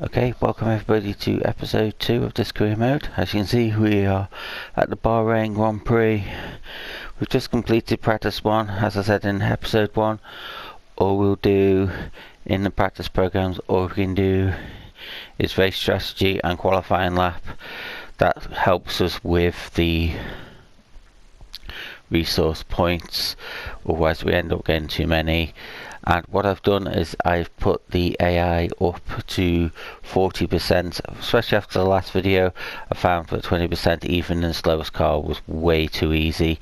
Okay, welcome everybody to episode 2 of this career mode. As you can see, we are at the Bahrain Grand Prix. We've just completed practice 1, as I said in episode 1. All we'll do in the practice programs, all we can do is race strategy and qualifying lap. That helps us with the resource points, otherwise we end up getting too many. And what I've done is I've put the AI up to 40%, especially after the last video. I found that 20% even in the slowest car was way too easy,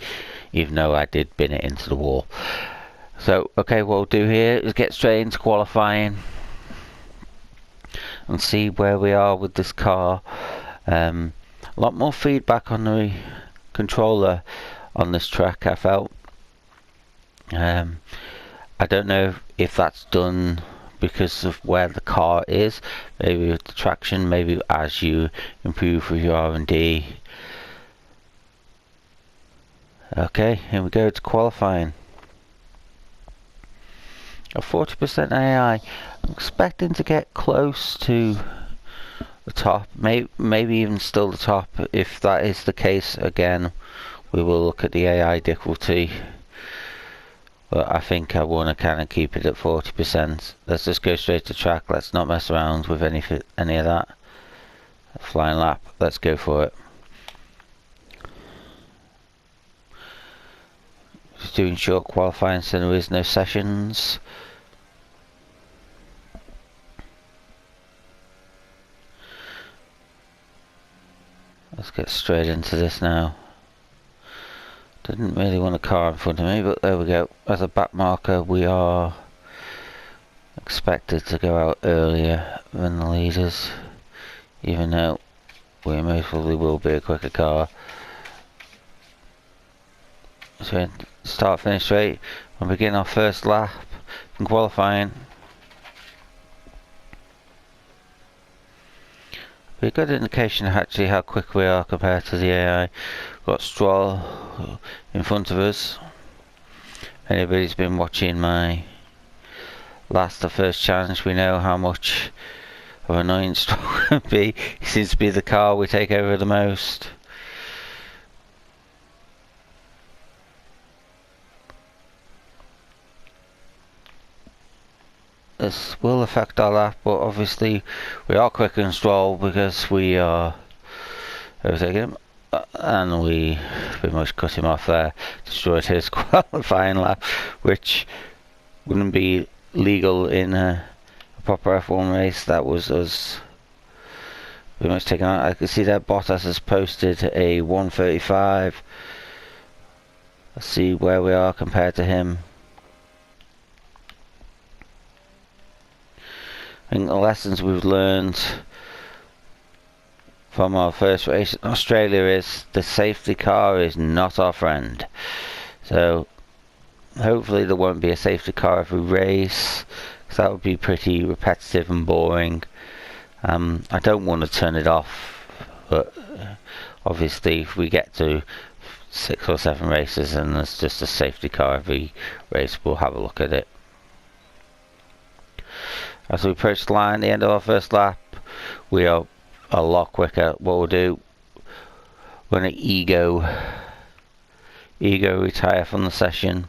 even though I did bin it into the wall. So okay, what we'll do here is get straight into qualifying and see where we are with this car. A lot more feedback on the controller on this track, I felt. I don't know if that's done because of where the car is, maybe with the traction, maybe as you improve with your R&D. Okay, here we go to qualifying. A 40% AI. I'm expecting to get close to the top, maybe even still the top. If that is the case, again, we will look at the AI difficulty. But I think I want to kind of keep it at 40%. Let's just go straight to track. Let's not mess around with any of that. Flying lap. Let's go for it. Just doing short qualifying so there is no sessions. Let's get straight into this now. Didn't really want a car in front of me, but there we go. As a back marker, we are expected to go out earlier than the leaders, even though we most probably will be a quicker car. So start finish straight and begin our first lap in qualifying. Be a good indication of actually how quick we are compared to the AI. Got Stroll in front of us. Anybody's been watching my the first challenge, we know how much of an annoyance Stroll can be. He seems to be the car we take over the most. This will affect our lap, but obviously we are quicker than Stroll because we are overtaking him, and we pretty much cut him off there, destroyed his qualifying lap, which wouldn't be legal in a proper F1 race. That was us pretty much taken out. I can see that Bottas has posted a 1:35. Let's see where we are compared to him. I think the lessons we've learned from our first race in Australia is the safety car is not our friend. So hopefully there won't be a safety car every race, because that would be pretty repetitive and boring. I don't want to turn it off, but obviously if we get to 6 or 7 races and there's just a safety car every race, we'll have a look at it. As we approach the line, the end of our first lap, we are a lot quicker. What we'll do, we're going to ego retire from the session.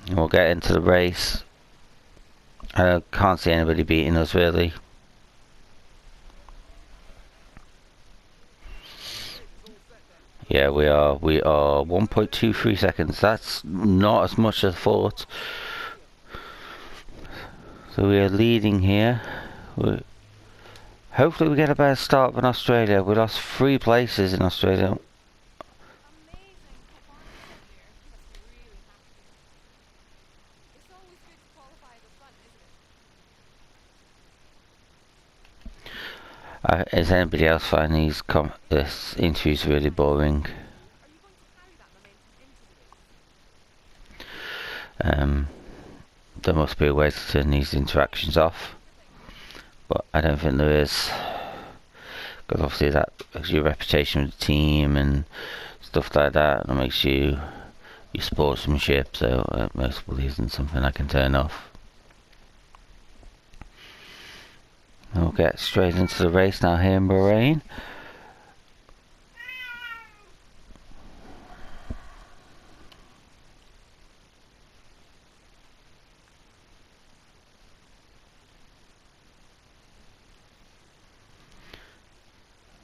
And we'll get into the race. I can't see anybody beating us really. Yeah, we are 1.23 seconds. That's not as much as I thought. So we are leading here. Hopefully we get a better start than Australia. We lost 3 places in Australia. Is anybody else finding this interviews really boring? There must be a way to turn these interactions off, but I don't think there is, because obviously that makes your reputation with the team and stuff like that, and it makes you your sportsmanship, so most probably isn't something I can turn off. we'll get straight into the race now here in Bahrain.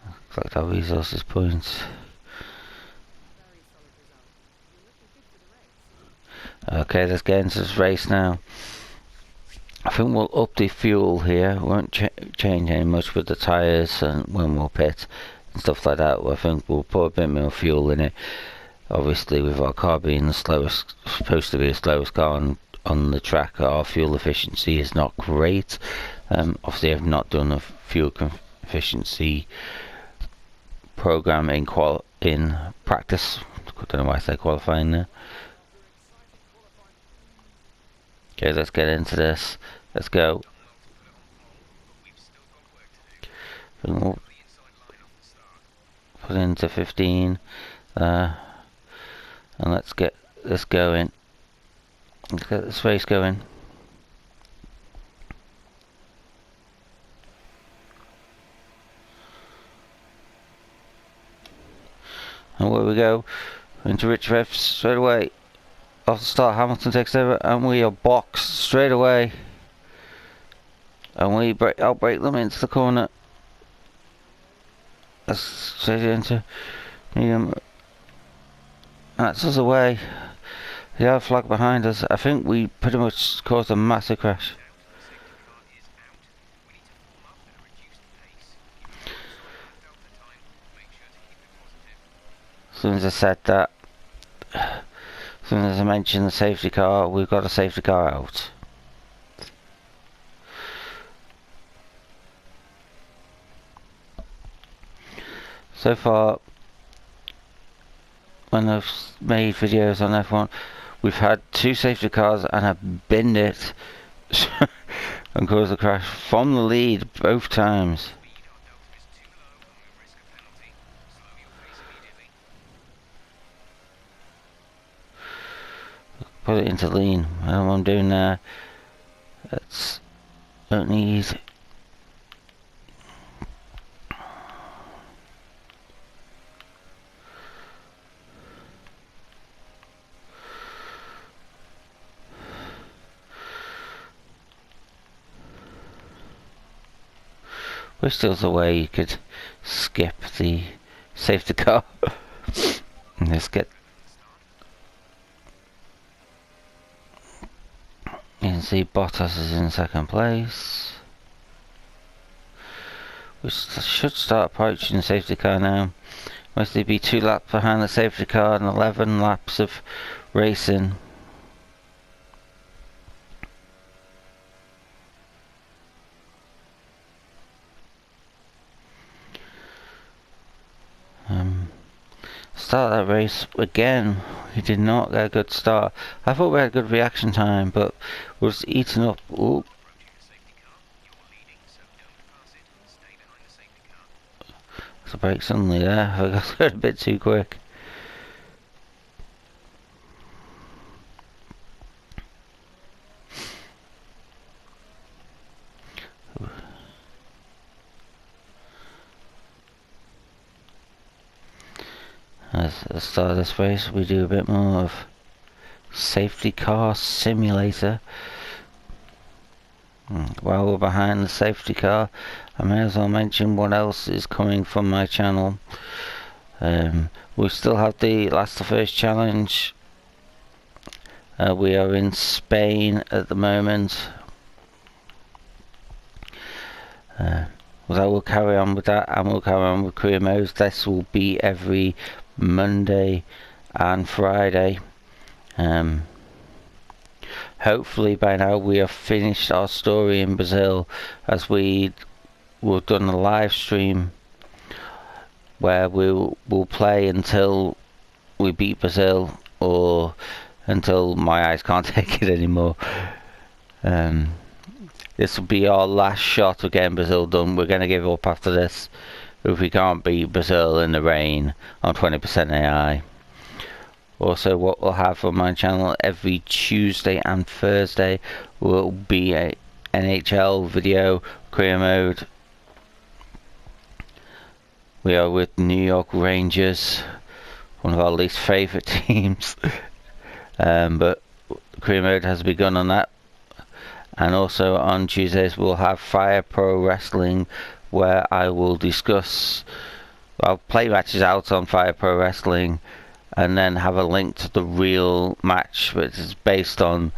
Looks like our resources points. Okay, let's get into this race now. I think we'll up the fuel here. Won't change any much with the tyres and when we'll pit and stuff like that. I think we'll put a bit more fuel in it. Obviously, with our car being the slowest, supposed to be the slowest car on the track, our fuel efficiency is not great. Obviously, I've not done a fuel efficiency program in practice. I don't know why I say qualifying there. Okay, let's get into this. Let's go. We'll put into 15 and let's get this going. Let's get this race going. And where we go into rich revs straight away. Off the start, Hamilton takes over, and we are boxed straight away. And we outbrake them into the corner. That's straight into medium. That's us away. The other flag behind us. I think we pretty much caused a massive crash. As soon as I said that, as soon as I mentioned the safety car, we've got a safety car out. So far, when I've made videos on F1, we've had 2 safety cars and I've binned it and caused a crash from the lead both times. Put it into lean. I don't know what I'm doing there. Don't need. There's still a way you could skip the safety car. Let's get. You can see Bottas is in second place. We should start approaching the safety car now. Mostly be 2 laps behind the safety car and 11 laps of racing. Start that race again. We did not get a good start. I thought we had a good reaction time, but we was eating up. Ooh. There's a break suddenly there. I got a bit too quick. At the start of this race, we do a bit more of safety car simulator. While we're behind the safety car, I may as well mention what else is coming from my channel. We still have the last to first challenge. We are in Spain at the moment. I will carry on with that, and we'll carry on with career modes. This will be every Monday and Friday. Hopefully by now we have finished our story in Brazil, as we've done a live stream where we'll play until we beat Brazil, or until my eyes can't take it anymore. This will be our last shot of getting Brazil done. We're going to give up after this if we can't beat Brazil in the rain on 20% AI. Also, what we'll have on my channel every Tuesday and Thursday will be a NHL video, career mode, We are with New York Rangers, one of our least favourite teams. But career mode has begun on that. And also on Tuesdays we'll have Fire Pro Wrestling, where I will discuss, I'll play matches out on Fire Pro Wrestling and then have a link to the real match, which is based on,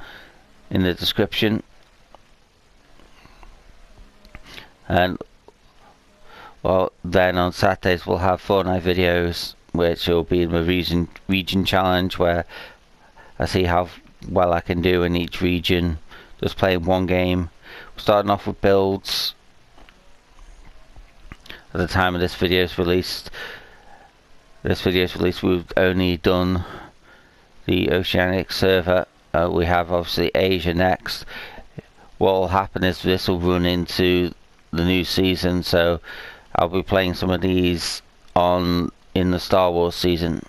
in the description. And well, then on Saturdays we'll have Fortnite videos, which will be the region challenge, where I see how well I can do in each region, just playing one game. We're starting off with builds. At the time of this video's released, we've only done the Oceanic server. We have obviously Asia next. What will happen is this will run into the new season, so I'll be playing some of these in the Star Wars season.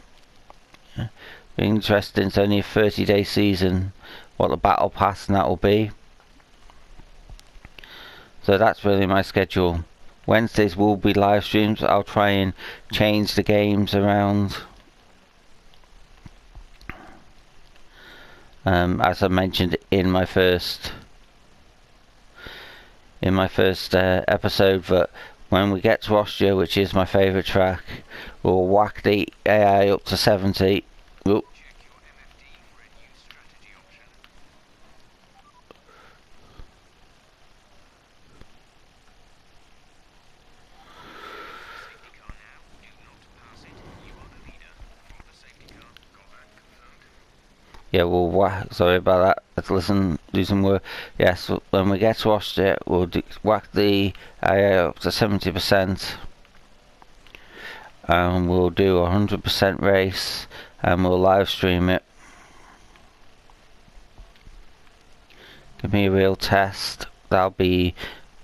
Interesting, it's only a 30-day season, what the battle pass and that will be. So that's really my schedule. Wednesdays will be live streams. I'll try and change the games around. As I mentioned in my first episode, that when we get to Austria, which is my favourite track, we'll whack the AI up to 70. Oop. Yeah, we'll whack, sorry about that, let's do some work. Yes, when we get to Austria, we'll whack the AI up to 70%. And we'll do a 100% race, and we'll live stream it. Give me a real test. That'll be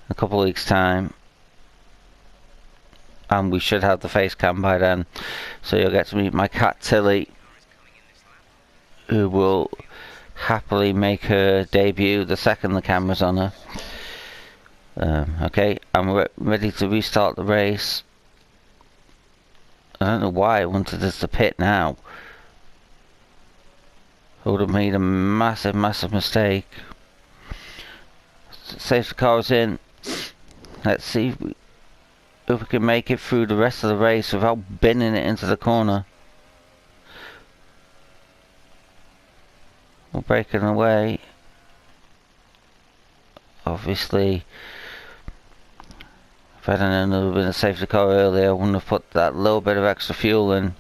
a couple of weeks time, and we should have the face cam by then, so you'll get to meet my cat Tilly, who will happily make her debut the second the camera's on her. Okay, I'm ready to restart the race. I don't know why I wanted us to pit now. I would have made a massive mistake. Safety car's in. Let's see if we can make it through the rest of the race without binning it into the corner. We're breaking away. Obviously, if I'd known there would have been a safety car earlier, I wouldn't have put that little bit of extra fuel in.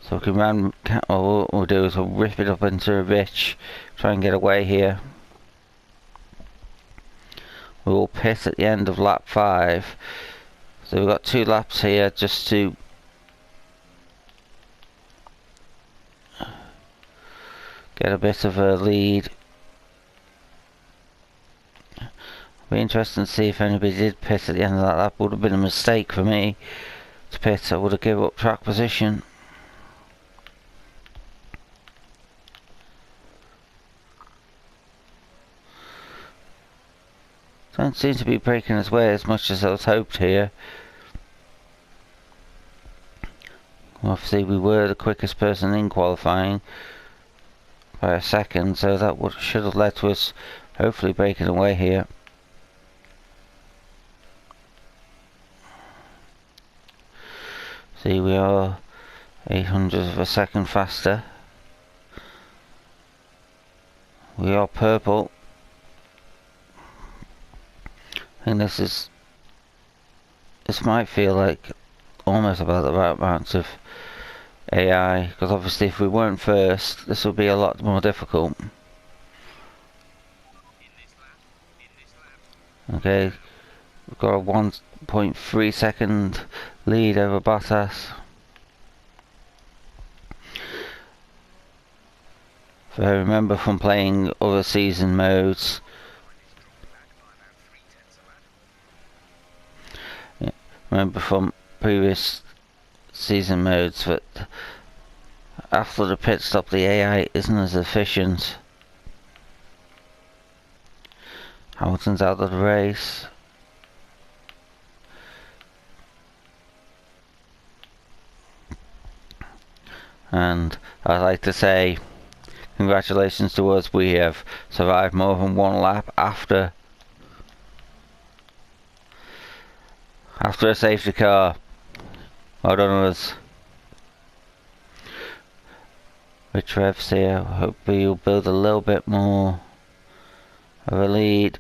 So we can what we'll do is we'll rip it up into a ditch, try and get away here. We will pit at the end of lap 5. So we've got 2 laps here just to get a bit of a lead. Be interesting to see if anybody did pit at the end of that lap. Would have been a mistake for me to pit. I would have given up track position. Don't seem to be breaking his way as much as I was hoped here. Obviously we were the quickest person in qualifying by a second, so that should have led to us hopefully breaking away here. See, we are 800th of a second faster. We are purple. I think this might feel like almost about the right amount of AI, because obviously if we weren't first, this would be a lot more difficult. Okay, we've got a 1.3 second lead over Bottas. If I remember from playing other season modes, remember from previous season modes, that after the pit stop the AI isn't as efficient. Hamilton's out of the race. And I'd like to say congratulations to us. We have survived more than one lap after a safety car. Well done us. Rich revs here. Hopefully you'll build a little bit more of a lead.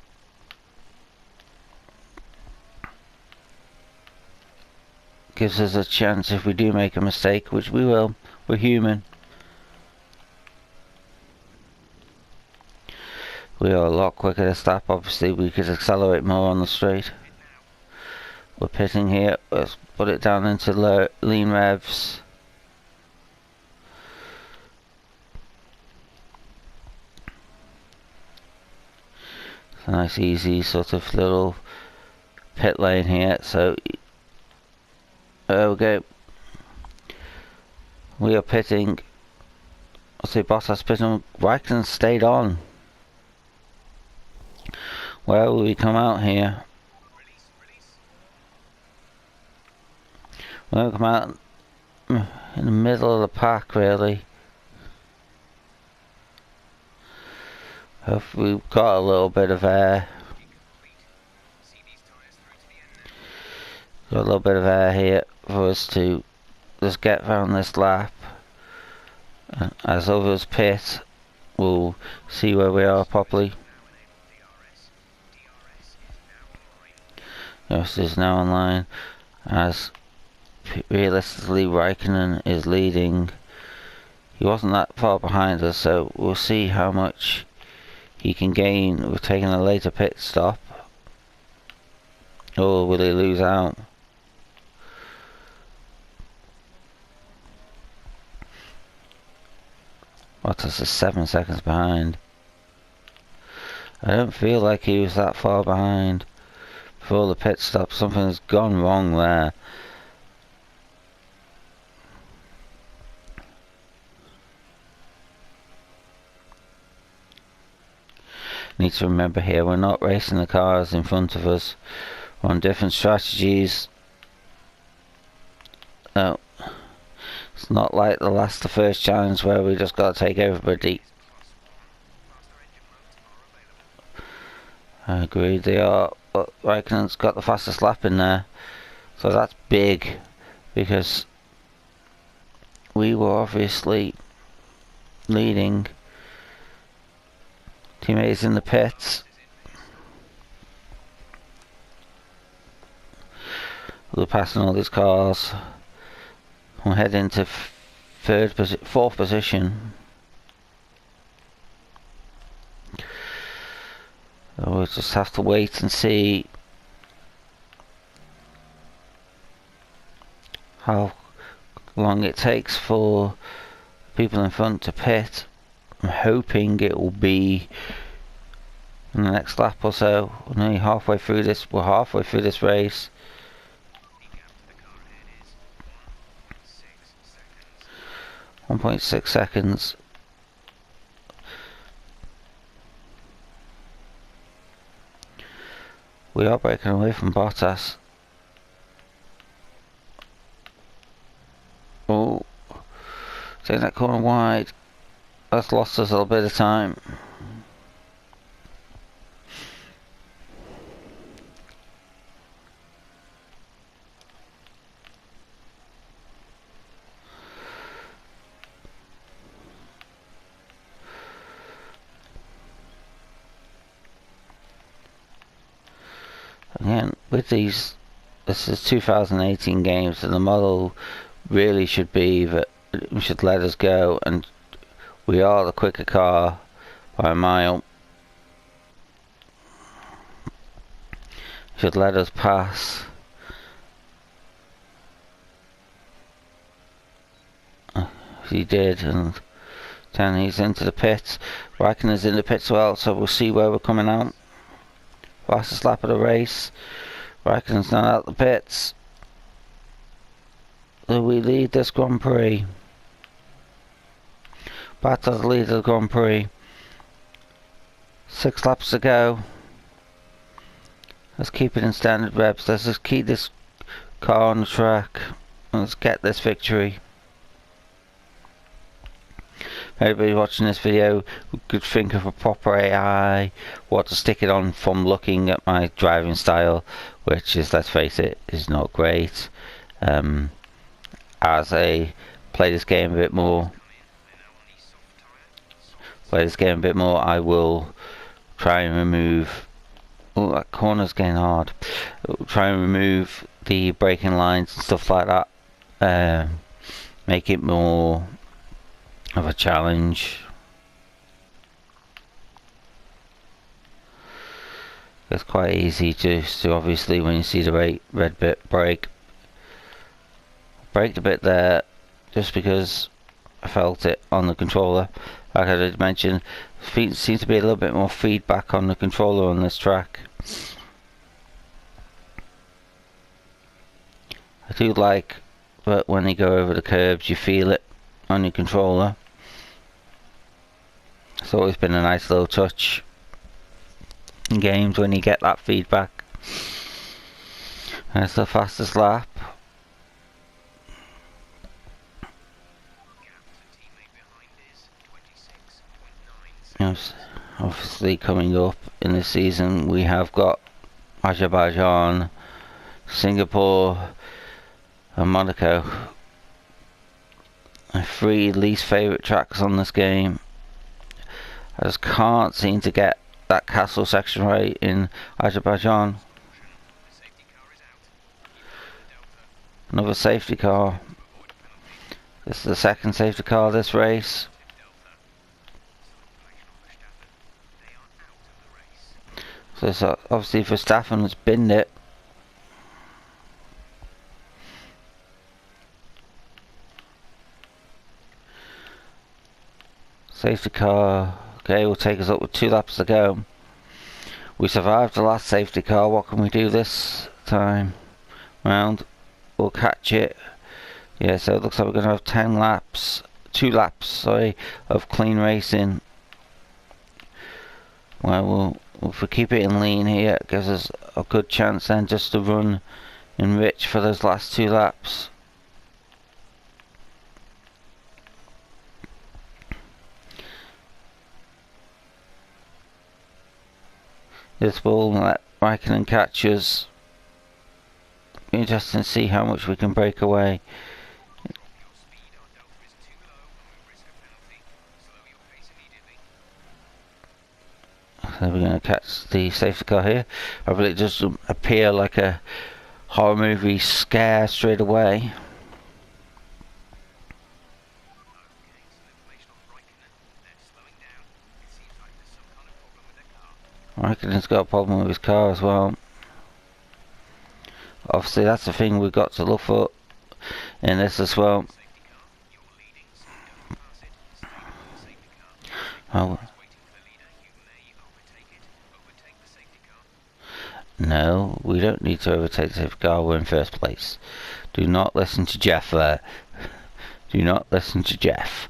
Gives us a chance if we do make a mistake, which we will. We're human. We are a lot quicker to stop. Obviously we could accelerate more on the straight. We're pitting here. Let's put it down into lean revs. It's a nice easy sort of little pit lane here. So there we go. We are pitting. I'll say Bottas pitting. Raikkonen stayed on. Where will we come out here? We'll come out in the middle of the pack, really. If we've got a little bit of air. Got a little bit of air here for us to just get around this lap. As others pit, we'll see where we are properly. This is now online, as realistically Raikkonen is leading. He wasn't that far behind us, so we'll see how much he can gain with taking a later pit stop. Or will he lose out? Bottas is 7 seconds behind. I don't feel like he was that far behind before the pit stop. Something's gone wrong there. Need to remember here, we're not racing the cars in front of us. We're on different strategies. No, it's not like the first challenge where we just got to take everybody. I agree, they are. But Raikkonen's got the fastest lap in there, so that's big, because we were obviously leading. Teammates in the pits. We're passing all these cars. We'll head into fourth position. We'll just have to wait and see how long it takes for people in front to pit. I'm hoping it will be in the next lap or so. We're nearly halfway through this. We're halfway through this race. 1.6 seconds. We are breaking away from Bottas. Oh, take that corner wide. That's lost us a little bit of time. Again, with these, this is 2018 games, and the model really should be that we should let us go, and we are the quicker car by a mile. Should let us pass. He did, and then he's into the pits. Raikkonen's in the pits as well, so we'll see where we're coming out. Fastest lap of the race. Raikkonen's not out the pits. So we lead this Grand Prix. Bottas lead the Grand Prix. 6 laps to go. Let's keep it in standard reps. Let's just keep this car on the track. Let's get this victory. Anybody watching this video who could think of a proper AI, what to stick it on from looking at my driving style, which is, let's face it, is not great. As I play this game a bit more, I will try and remove. Oh, that corner's getting hard. Try and remove the braking lines and stuff like that. Make it more of a challenge. It's quite easy to obviously, when you see the red bit, brake a bit there, just because I felt it on the controller. Like I did mention, seems to be a little bit more feedback on the controller on this track. I do like that when you go over the curbs you feel it on your controller. It's always been a nice little touch in games when you get that feedback. And it's the fastest lap. Obviously coming up in this season we have got Azerbaijan, Singapore and Monaco. My 3 least favourite tracks on this game. I just can't seem to get that castle section right in Azerbaijan. Another safety car. This is the second safety car of this race. So obviously Verstappen has binned it. Safety car, okay, will take us up with 2 laps to go. We survived the last safety car. What can we do this time round? We'll catch it. Yeah, so it looks like we're going to have 10 laps, 2 laps, sorry, of clean racing. Well, if we keep it in lean here, it gives us a good chance then just to run in rich for those last 2 laps. This will let Raikkonen catch us. Be interesting to see how much we can break away. So we're going to catch the safety car here. I believe it does appear like a horror movie scare straight away. Raikkonen's got a problem with his car as well. Obviously that's the thing we've got to look for in this as well. Oh. No, we don't need to overtake the safety car, we're in first place. Do not listen to Jeff there. Do not listen to Jeff.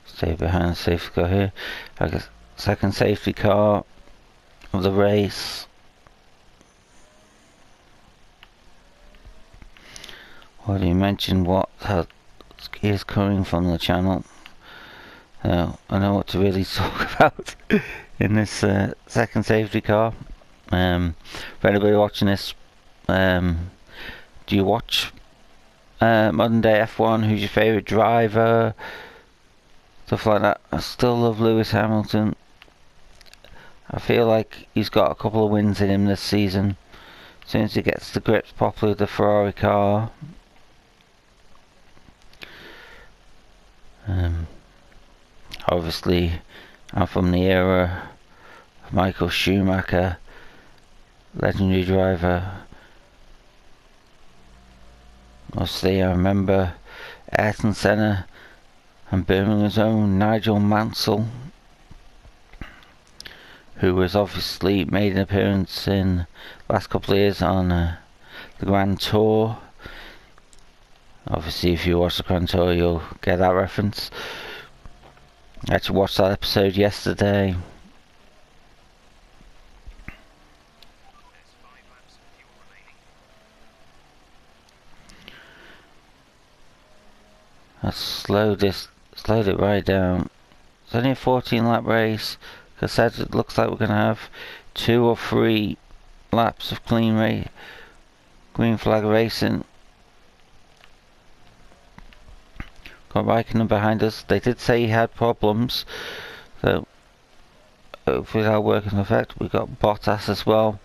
Stay behind the safety car here. I guess second safety car of the race. Well, you mentioned what is coming from the channel. I know what to really talk about in this second safety car. For anybody watching this, do you watch modern day F1? Who's your favourite driver? Stuff like that. I still love Lewis Hamilton. I feel like he's got a couple of wins in him this season. As soon as he gets the grips properly with the Ferrari car. Obviously, I'm from the era of Michael Schumacher, legendary driver. Obviously, I remember Ayrton Senna and Birmingham's own Nigel Mansell, who was obviously made an appearance in the last couple of years on the Grand Tour. Obviously, if you watch the Grand Tour, you'll get that reference. I actually watched that episode yesterday. I slowed it right down. It's only a 14 lap race. Like I said, it looks like we're going to have 2 or 3 laps of green flag racing. Got Raikkonen behind us. They did say he had problems, so hopefully that'll work in effect. We got Bottas as well.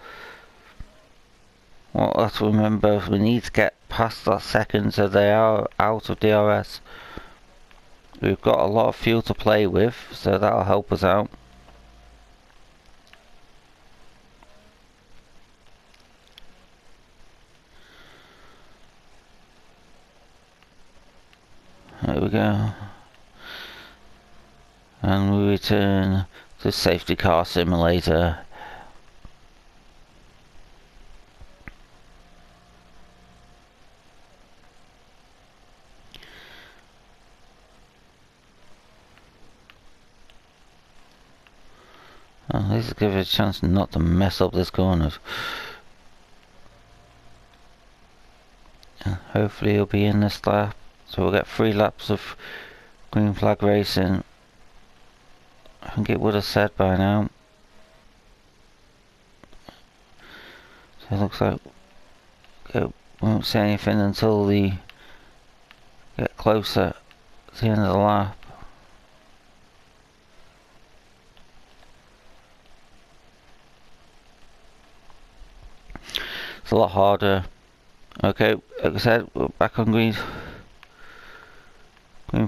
Well, let's remember we need to get past that second, so they are out of DRS. We've got a lot of fuel to play with, so that'll help us out. There we go. And we return to safety car simulator. Oh, this will give it a chance not to mess up this corner. Hopefully he'll be in this lap. So we'll get 3 laps of green flag racing. I think it would have said by now. So it looks like we won't say anything until we get closer to the end of the lap. It's a lot harder. Okay, like I said, we're back on green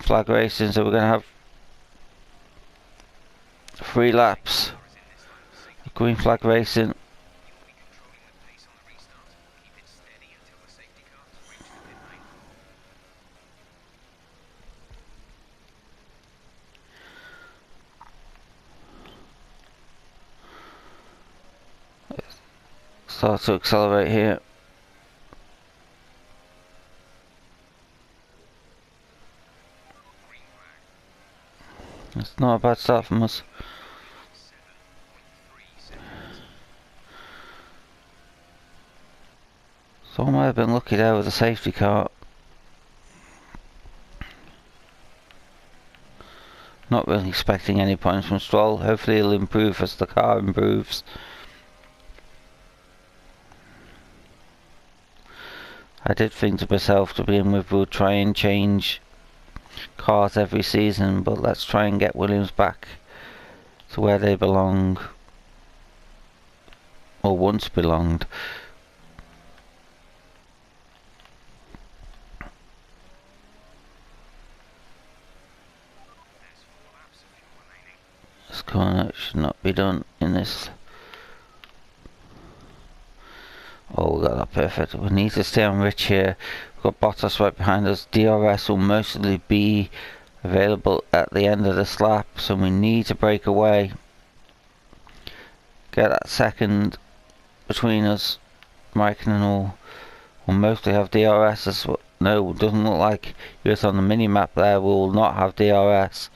flag racing, so we're going to have 3 laps of green flag racing. Start to accelerate here. It's not a bad start from us. So I might have been lucky there with the safety car. Not really expecting any points from Stroll. Hopefully he'll improve as the car improves. I did think to myself to begin with we'll try and change cars every season, but let's try and get Williams back to where they belong, or once belonged. This corner should not be done in this. Oh, we got that perfect. We need to stay on Rich here. We've got Bottas right behind us. DRS will mostly be available at the end of this lap, so we need to break away. Get that second between us. Raikkonen will mostly have DRS as well. No, it doesn't look like it's on the mini map there. We will not have DRS.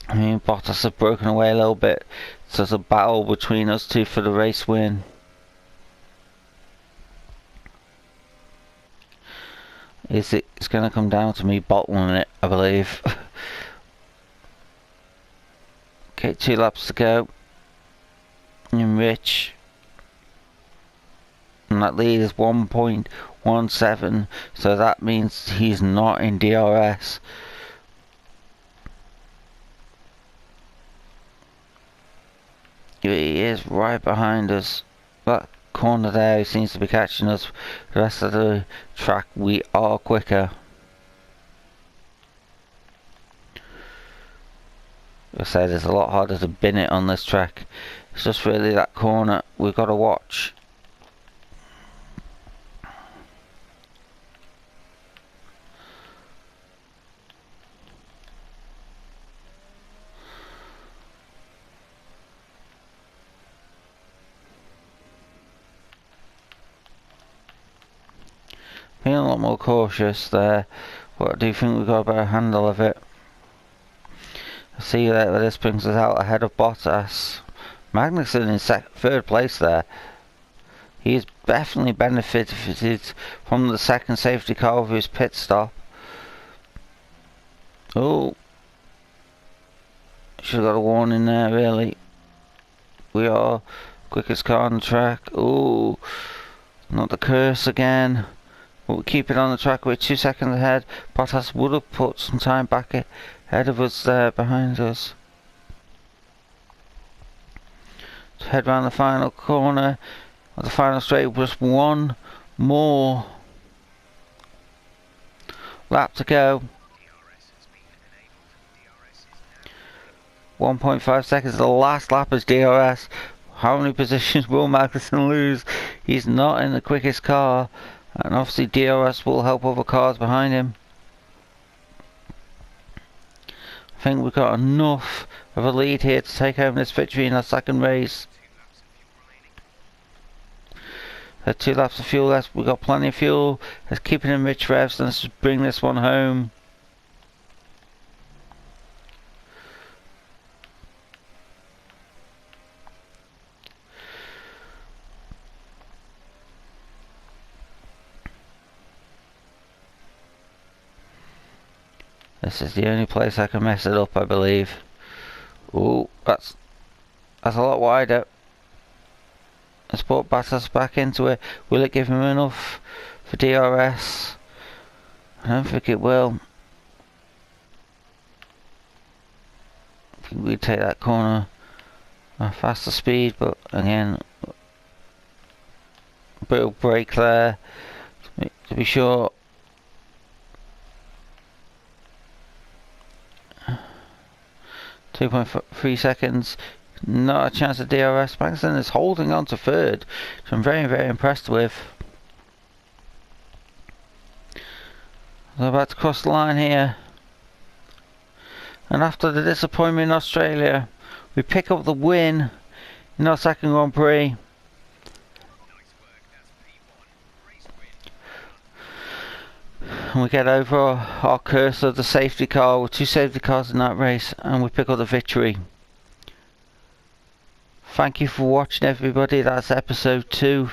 I mean, Bottas have broken away a little bit. So there's a battle between us two for the race win. It's going to come down to me bottling it, I believe. Okay, 2 laps to go. And Rich. And that lead is 1.17. So that means he's not in DRS. He is right behind us. That corner there, he seems to be catching us. The rest of the track, we are quicker. I said it's a lot harder to bin it on this track. It's just really that corner we've got to watch. a lot more cautious there, but I do think we've got a better handle of it. See that this brings us out ahead of Bottas. Magnussen in third place there. He's definitely benefited from the second safety car of his pit stop. Oh, should have got a warning there, really. We are quickest car on the track. Oh, not the curse again. But we keep it on the track. We're 2 seconds ahead. Bottas would have put some time back ahead of us there, behind us. Let's head round the final corner. The final straight, just one more lap to go. 1.5 seconds, the last lap is DRS. How many positions will Magnussen lose? He's not in the quickest car, and obviously DRS will help other cars behind him. I think we've got enough of a lead here to take home this victory in our second race. 2 laps of fuel left. We've got plenty of fuel. Let's keep it in rich revs and let's just bring this one home. This is the only place I can mess it up, I believe. Ooh, that's a lot wider. Let's put Bottas back into it. Will it give him enough for DRS? I don't think it will. I think we take that corner at a faster speed, but again, a bit of brake there to be sure. .3 seconds. Not a chance of DRS. Magnussen is holding on to third, which I'm very, very impressed with. They're about to cross the line here. And after the disappointment in Australia, we pick up the win in our second Grand Prix. And we get over our curse of the safety car with 2 safety cars in that race, and we pick up the victory. Thank you for watching, everybody. That's episode 2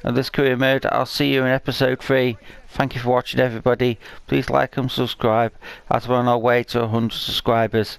of this career mode. I'll see you in episode 3. Thank you for watching, everybody. Please like and subscribe as we're on our way to 100 subscribers.